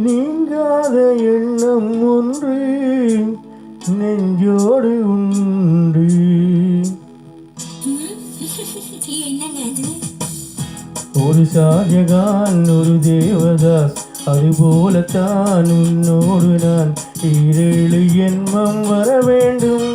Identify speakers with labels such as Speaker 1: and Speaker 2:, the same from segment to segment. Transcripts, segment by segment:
Speaker 1: நீங்காத எண்ணம் ஒன்று நெஞ்சோடு உண்டு. ஒரு ஷாஜகான் ஒரு தேவதாஸ், அதுபோலத்தான் உன்னோடு நான் ஈரேழு ஜென்மம் வர வேண்டும்.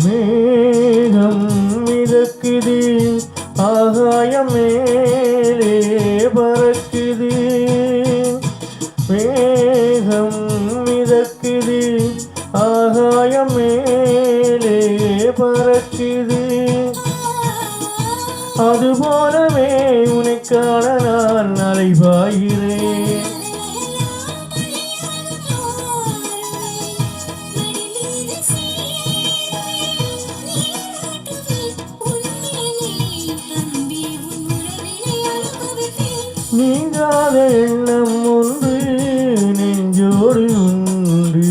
Speaker 1: மேகம் மிதக்குது, ஆகாயம் மேலே பறக்குது. மேகம் மிதக்குது, ஆகாயம் மேலே பறக்குது. அதுபோலவே உனக்கான நான் அலைபாய்கிறேன். நீங்காத எண்ணம் ஒன்று நெஞ்சோடு உண்டு.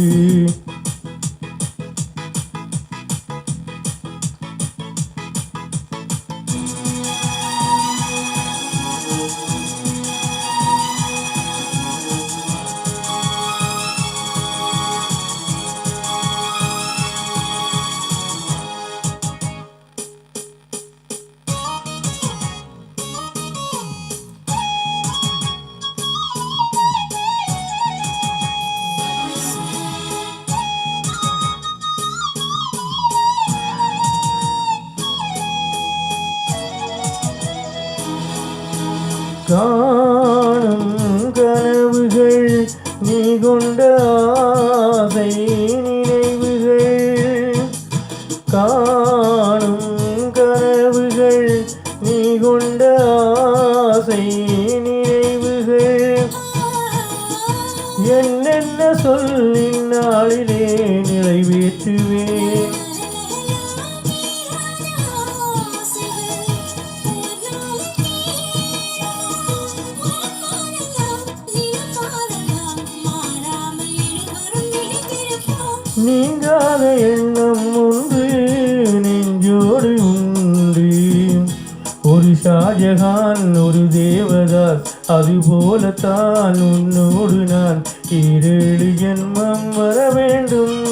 Speaker 1: காணும் கனவுகள் நீ கொண்ட ஆசை நினைவுகள். காணும் கனவுகள் நீ கொண்ட ஆசை நினைவுகள். என்னென்ன சொல்லி நாளிலே நிறைவேற்றுவேன். நீங்காத எண்ணம் ஒன்று நெஞ்சோடு உண்டு. ஒரு ஷாஜகான் ஒரு தேவதாஸ், அதுபோலத்தான் உன்னோடு நான் ஈரேழு ஜென்மம் வர வேண்டும்.